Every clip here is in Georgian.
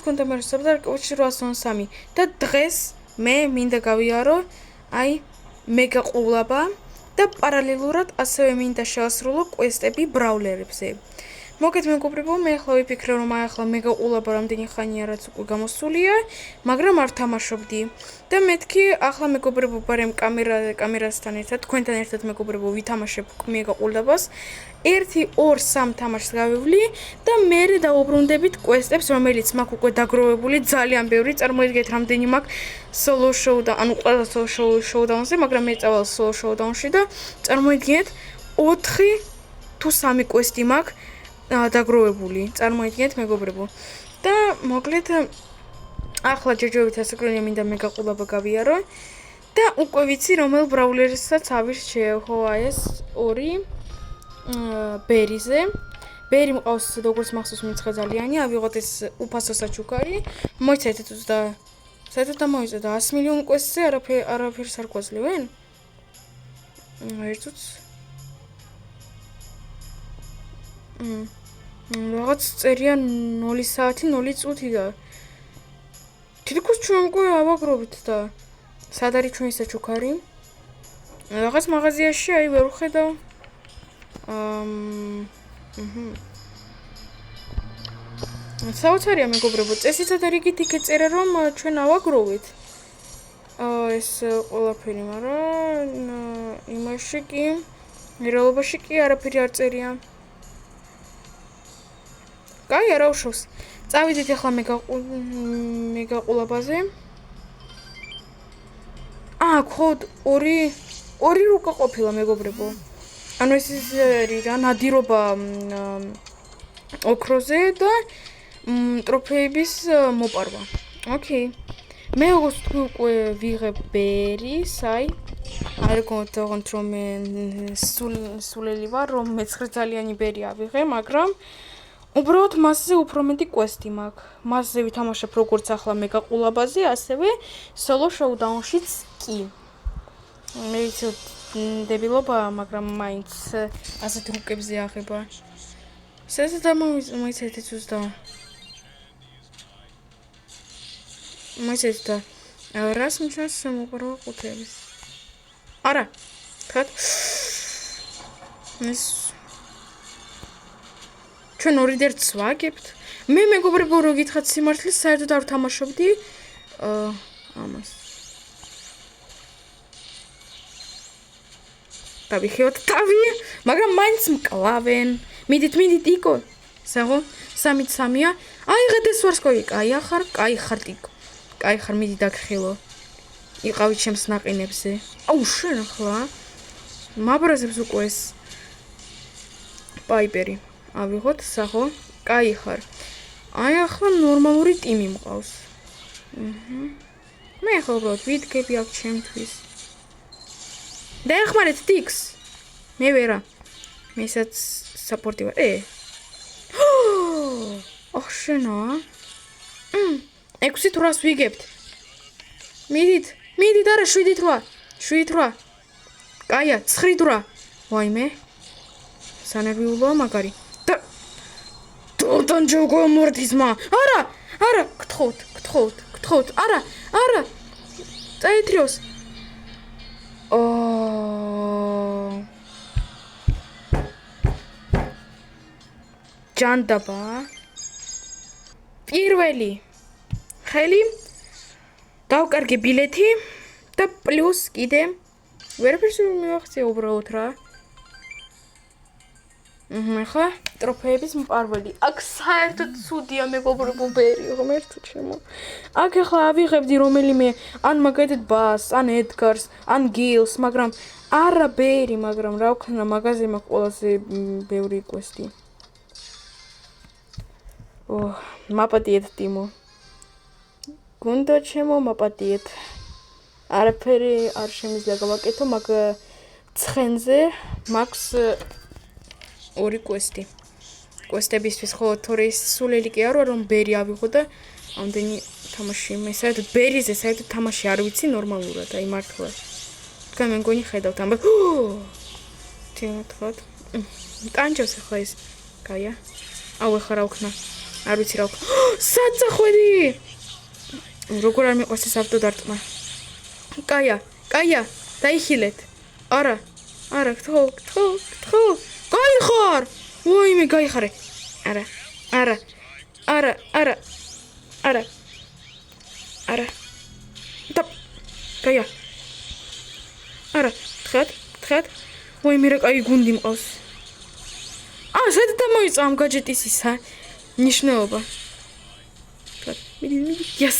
თქვენ დამარცხებდა 803 და დღეს მე მინდა გავიარო აი მეგა ყულაბა და პარალელურად ასევე მინდა შევასრულო კვესტები ბრაულერებზე. მოგეთ მეგობრებო, მე ახლა ვიფიქრე რომ ახლა მეგა ყულაბა რამდენი ხანია რაც უკვე გამოსულია, მაგრამ არ თამაშობდი. და მეთქი ახლა მეგობრებო, ბარემ კამერასთან ერთად, თქვენთან ერთად მეგობრებო, ვითამაშებ მეგა ყულაბას. 1 2 3 თამაშს გავივლი და მე დავუბრუნდებით კვესტებს, რომელიც მაქვს უკვე დაგროვებული, ძალიან ბევრი, წარმოიდგინეთ რამდენი მაქვს solo showdown, ანუ ყველა solo showdown-ზე, მაგრამ მე წავალ solo showdown-ში და წარმოიდგინეთ 4 თუ 3 კვესტი მაქვს დაგროვებული. წარმოიდგინეთ მეგობრებო. და მოკლედ ახლა ჯერჯერობით ასაკრონია მინდა მეგა ყულაბა გავიარო და უკვე ვიცი რომელ ბრაულერსაც ავირჩიე, ხო აი ეს 2 ბერიზე. ბერი მყავს როგორც მახსოვს მიცხა ძალიანი, ავიღოთ ეს უფასო საჩუქარი. მოიცეთ საერთოდ დამოიწე და 100 მილიონი კვესტზე არაფერს არ გვაძლევენ? ერთუც რაღაც წერია 0 საათი 0 წუთი და თითქოს ჩვენ უკვე ავაგროვით და სად არის ჩვენი საჩუქარი? რაღაც მაღაზიაში აი ვერ ვხედავ. საოცარია მეგობრებო, წესითად რიგით იქ ეწერა რომ ჩვენ ავაგროვით ეს ყველაფერი, მაგრამ იმაში კი რეალობაში კი არაფერი არ წერია. კაი, არა უშავს. წავიდეთ ახლა მეგა ყულაბაზე. ხოდ 2 რუკა ყოფილა მეგობრებო. ანუ ეს რა ნადირობა ოქროზე და ტროფეების მოპარვა. ოკეი. მე როგორც თქვი უკვე ვიღებ ბერის, აი არ გონთ რომ მე სულელი ვარ, რომ მე-9 ძალიანი ბერი ავიღე, მაგრამ უბრალოდ მასზე უფრო მეტი კვესტი მაქვს. მასზე ვითამაშებ როგორც ახლა მეგა ყულაბაზე, ასევე solo showdown-შიც კი. მე ვიცი დებილობა, მაგრამ მაინც ასეთ რუკებზე აღება. შესაძლოა მოიცეთ ზუსტად. მოიცეთ და რას ნიშნავს მოყროვა ყუთების? არა. თქვათ. ეს ჩვენ 2 დერც ვაგებთ. მე მეგობრებო რო გითხრათ სიმართლეს, საერთოდ არ ვთამაშობდი ამას. დავიხევთ თავი, მაგრამ მაინც მკლავენ. მიდით იკო. საღო 3-3-ია. აი ღედეს ვარსკოი, კაი ხარ ტიკო. კაი ხარ მიდი დაგხილო. იყავით ჩემს ნაყინებზე. აუ შენ ახლა მაბრაზებს უკვე ეს პაიპერი. ავიღოთ, საღო, კაი ხარ. აი ახლა ნორმალური ტიმი მყავს. მე ახლა უბრალოდ ვიდგები აქ ჩემთვის. დაეხმარეთ ტიქს. მე ვერა. მესაც საპორტი ვარ. ოხ შენა. 6-8 ვიგებთ. მიდით არა 7-8. 7-8. კაია 9-8. ვაიმე. სანერვიულოა მაგარი. თორთან ჯოგო მორთისმა. არა, გთხოვთ. არა. წაიტრიოს. ჯანდაბა. პირველი ხელი დავკარგე ბილეთი და პლუს კიდე ვერაფერს მივახცე უბრალოდ რა. ხა ტროფეების მპარველი. აქ საერთოდ ცუდია მეგობრებო ბერი, ღმერთო ჩემო. აქ ახლა ავიღებდი რომელიმე ან მაგალითად ბას, ან ედგარს, ან გილს, მაგრამ არა ბერი, მაგრამ რა ვქნა მაგაზე მაქვს ყველაზე ბევრი კვესტი. მაპატიეთ ტიმო. გუნდო ჩემო მაპატიეთ. არაფერი არ შემიძლია გავაკეთო, მაგ ცხენზე მაქვს 2 კვესტი. კვესტებისთვის ხო თორე ის სულელი კი არ ვარ რომ ბერი ავიღო და ამდენი თამაში მე საერთოდ ბერიზე საერთოდ თამაში არ ვიცი ნორმალურად, აი მართლა. თქვენ მე მგონი ხედავთ ამბობ. თინათქოთ. ტანჯოს ახლა ის. კაია. აუ ახლა რა ვქნა. არ ვიცი რა სად წახვედი როგორ არ მიყვარს ეს ავტოდარტყმა კაია დაიხილეთ არა გთხოვ გაიხარ ვაიმე გაიხარე არა და კაია არა თხეთ ვაიმე რა კაი გუნდი მყავს სად დამოიწყო ამ გაჯეტის ისა ნიშნულობა მიდი yes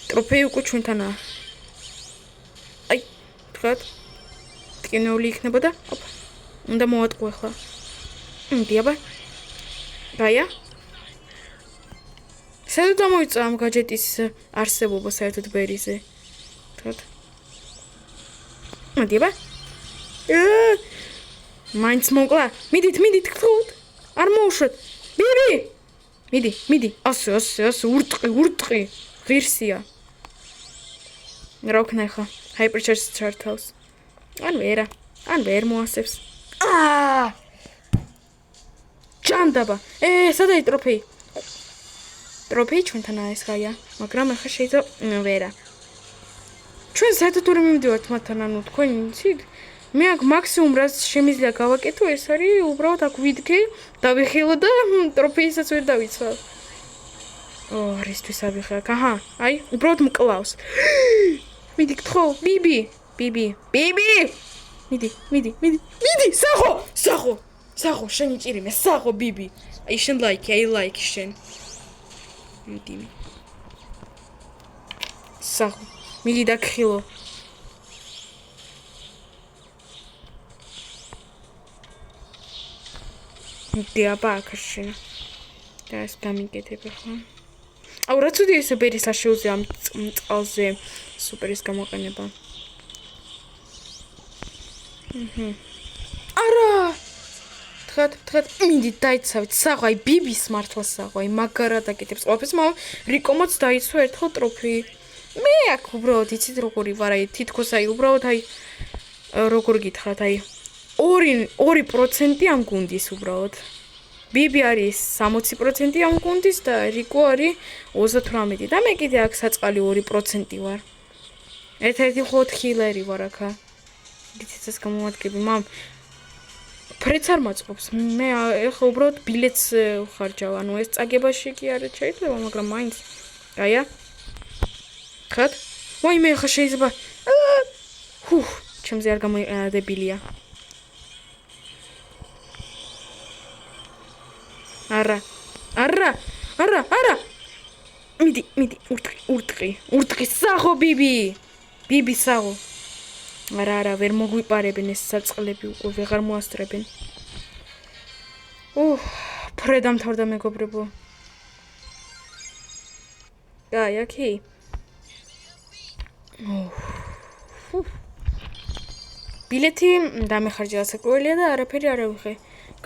ტროფეი უკვე ჩვენთანაა აი თხეთ ტკინეული იქნებოდა ოპა უნდა მოვატყო ახლა დიაბა გაია სად დამოიწყო ამ გაჯეტის არსებობა საერთოდ ბერიზე თხეთ დიაბა მაინც მოკლა მიდით გთხოვთ არ მოუშვეთ ბიბი მიდი ასე ურტყი ღირსია რა ვქნა ხა ჰაიპერჩარჯს ჩართავს ან ვერ მოასებს ჯანდაბა სადაა ტროფეი ჩვენთანაა ეს გაია მაგრამ ახლა შეიძლება ვერა ჩვენ საერთოდ ვერ მივდივართ მათთან ანუ თქვენ იცით მე აქ მაქსიმუმ რაც შემიძლია გავაკეთო ეს არის უბრალოდ აქ ვიდგე დავიხილო და ტროფეისაც ვერ დავიცვალ რისთვის ავიხე აქ აი უბრალოდ მკლავს მიდი გთხოვ ბიბი მიდი სახო შენი ჭირიმე სახო ბიბი აი შენ ლაიქი შენ მიდი სახო მიდი დაგხილო დიაბა აქში და ეს გამიგეთებ ახლა აუ რა ცუდი ეს ბერის აშეულზე ამ წყალზე სუპერის გამოყენება არა თხეთ მიდი დაიცავით საღო აი ბიბის მართლა საღო აი მაგარად აკეთებს ყველაფერს მაგრამ რიკომაც დაიცვა ერთხელ ტროფეი მე აქ უბრალოდ იცით როგორი ვარ აი თითქოს აი უბრალოდ აი როგორ გითხრათ აი 2% ამ გუნდის უბრალოდ ბიბი არის 60% ამ გუნდის და რიკო არის 38 და მე კიდე აქ საწყალი 2% ვარ ერთ-ერთი ხოთ ხილერი ვარ აქა გიცეცას გამომადგები მამ ფრეც არ მაწყობს მე ახლა უბრალოდ ბილეთს ვხარჯავ ანუ ეს წაგებაში კი არ შეიძლება მაგრამ მაინც აია ხათ ვაიმე ახლა შეიძლება ჩემზე არ გამოიყენებელია არა მიდი ურტყი საღო ბიბი საღო არა ვერ მოგვიპარებენ ეს საწყლები უკვე ვეღარ მოასწრებენ ფრე დამთავრდა მეგობრებო აქი ბილეთი დამეხარჯა საკროელია და არაფერი არ ავიღე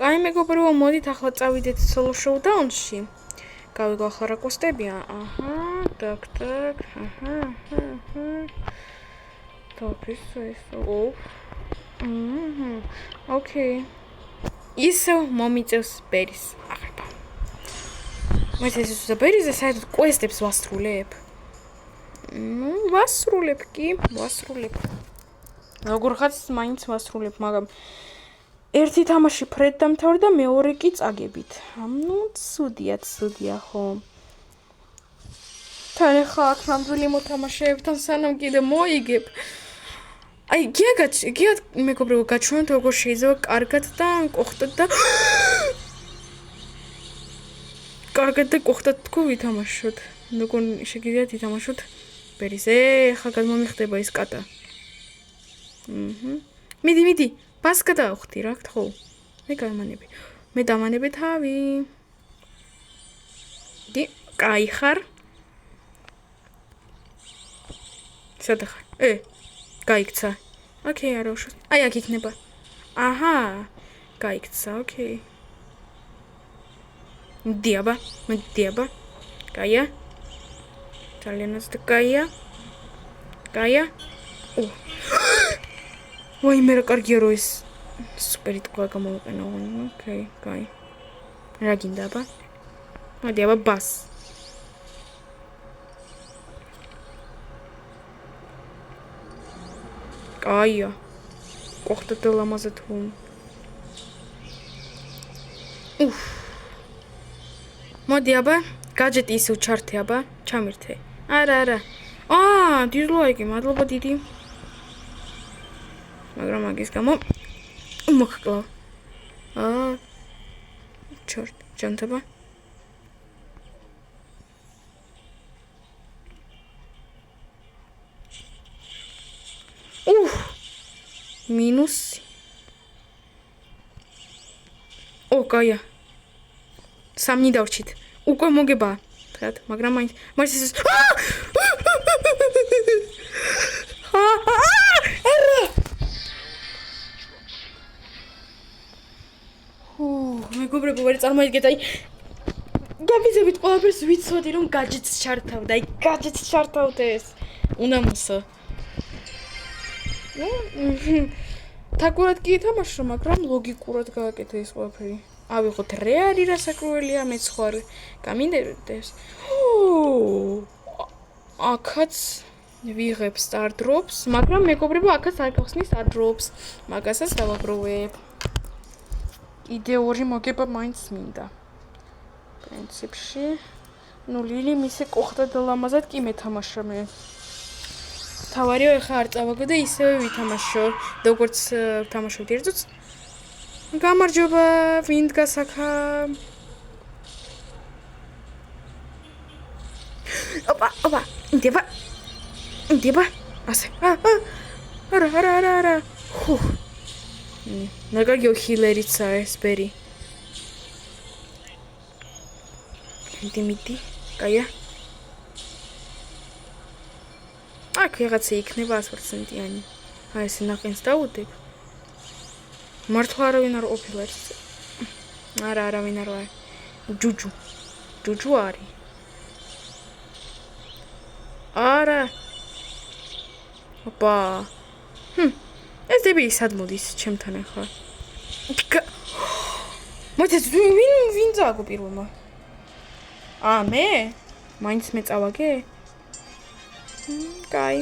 კაი მეგობრებო მოდით ახლა წავიდეთ სოლო შოუდაუნში გავიგო ახლა რა კოსტებია так ოკეი ისო მომიწევს ბერის აღება მე ეს ბერიზე საერთოდ კვესტებს ვასრულებ ვასრულებ როგორ ხაც მაინც ვასრულებ მაგრამ ერთი თამაში ფრედ დამთავრდა მეორე კი წაგებით ცუდია ხო თან ახლა აქ ნამდვილი მოთამაშეებთან სანამ კიდე მოიგებ აი გია მეგობრებო გაჩვენოთ როგორ შეიძლება კარგად და კოხტად თქო ვითამაშოთ როგორ შეგიძლიათ ითამაშოთ ბერიზე ახლა გადმომიხდება ის კატა მიდი ბასკა დავხდი რა გთხოვ მე დამანები თავი დი კაი ხარ სადა ხარ გაიქცა ოკეი არა უშო აი აქ იქნება გაიქცა ოკეი დიაბა კაია ძალიან კაია ვაიმე რა კარგია რო ეს სუპერი ტყვა გამოვიყენო ოკეი კაი რა გინდა აბა მოდი აბა ბას. კაია. კოხტა და ლამაზად თუ. მოდი აბა, გაჯეტი ისევ ჩართე აბა, ჩამირთე. არა. დიზლაიკი, მადლობა დიდი. მაგრამ მაგის გამო მოგკლავ. ჩორტ, ჯანთება. მინუსი. კაია. სამნი დავრჩით. უკვე მოგება. ხედავთ, მაგრამ მაინც ეს მეგობრებო, ვერ წარმოიდგეთ, გაბიზებით ყველაფერს ვიცოდი, რომ გაჯეტს ჩართავდა, გაჯეტს ჩართავდა ეს. უნამოსო. თაკურად კი ითამაშო, მაგრამ ლოგიკურად გააკეთე ეს ყველაფერი. ავიღოთ რეალი რასაკრუელია, მეც ხარ გამინდერდეს. აქაც ვიღებ star drops, მაგრამ მეგობრებო, აქაც არ გახსნის star drops. მაგასაც დავაგროვებ. იდე ორი მოგება მაინც მინდა. პრინციპში, ლილი მისე კოხტა და ლამაზად კი მეთამაშა მე. თავარიო ეხა არ წავაგო და ისევე ვითამაშო, როგორც ვთამაშობდი ერთ წუთს. გამარჯობა, ვინ დგას აქა? ოპა, ინდება. ასე. არა. ნაგაგიო ჰილერიცა ეს ბერი. ინტიმიტი, კაია. აქ რაღაცა იქნება 100%-იანი. ეს ნაყენს დაუდებ. მართლა არავინ არ ყოფილა ეს. არა, არავინ არ ვარ. ჯუჯუ არის. არა. ოპა. ეს დები სად მოდის ჩემთან ახლა? მოიცა ვინ წააგო პირველმა? მე? მაინც მე წავაგე? კაი.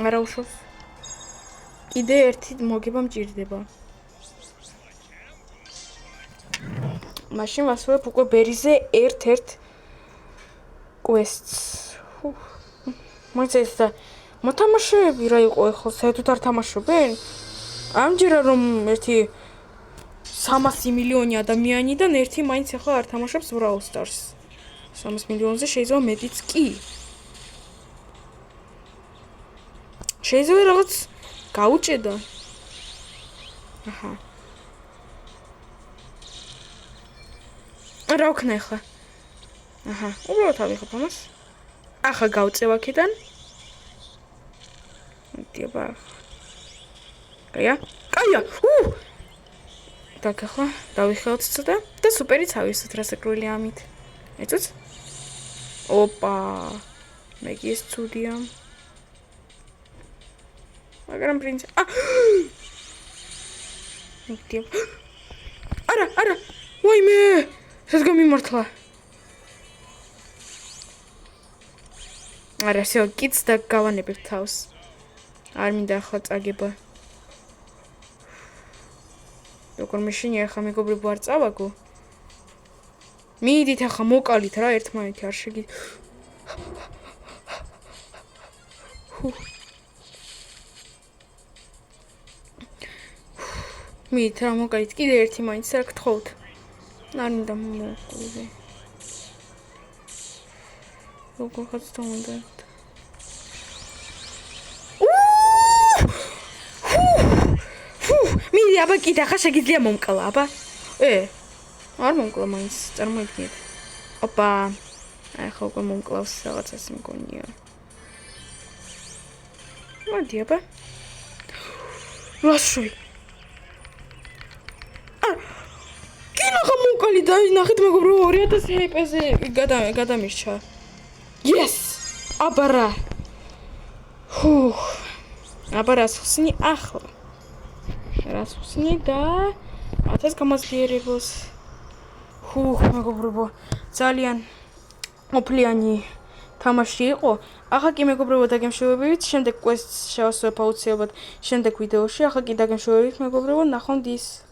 არა უშავს. კიდე ერთი მოგება მჭირდება. მაშინ ვასრულებ უკვე ბერიზე ერთ-ერთ quest-ს. მოიცა ეს და მოთამაშეები რა იყო ახლა საერთოდ არ თამაშობენ? ამჯერა რომ ერთი 300 მილიონი ადამიანიდან ერთი მაინც ახლა არ თამაშობს Brawl Stars. 300 მილიონზე შეიძლება მეტიც კი. შეიძლება რაღაც გაუჭედა. აჰა. რა ვქნა ახლა? აჰა, უბრალოდ ავიღებ ამას. ახლა გავწევ აქედან. დიაბა. კაია. так ახლა დავიხელთ ცოტა და სუპერიც ავისოთ რასაკრული ამით. ეცოც? ოპა. მეგი ეს ცუდია. მაგრამ პრინც არა. ვაიმე. ეს გამიმართლა. არა, შევ კიც და გავანებებ თავს. არ მინდა ახლა წაგება. როგორ მეშინია ახლა მეგობრებო არ წავაგო. მიდით ახლა მოკალით რა ერთმანეთი არ შეგი. მიდით რა მოკალით კიდე ერთი მაინც რა გთხოვთ. არ მინდა მოკლე. როგორ ხაც თქონდა. მიდი აბა კიდე ახლა შეგიძლია მომკლა აბა. არ მომკლა მაინც წარმოიდგინეთ. ოპა. ახლა უკვე მომკლავს რაღაცას მგონია. მოდი აბა. ლაშოი. კინო მომკალი და ნახეთ მეგობრებო 2000 HP-ზე გადამირჩა. Yes! აბარა. აბა რას ხსნი ახლა? რას ხსნი და 1000 გამაზრიებელს. მეგობრებო, ძალიან ოფლიანი თამაში იყო. ახლა კი მეგობრებო დაგემშვიდობებით, შემდეგ quest-ს შევასრულებ აუცილებლად შემდეგ ვიდეოში. ახლა კი დაგემშვიდობებით მეგობრებო, ნახვამდის.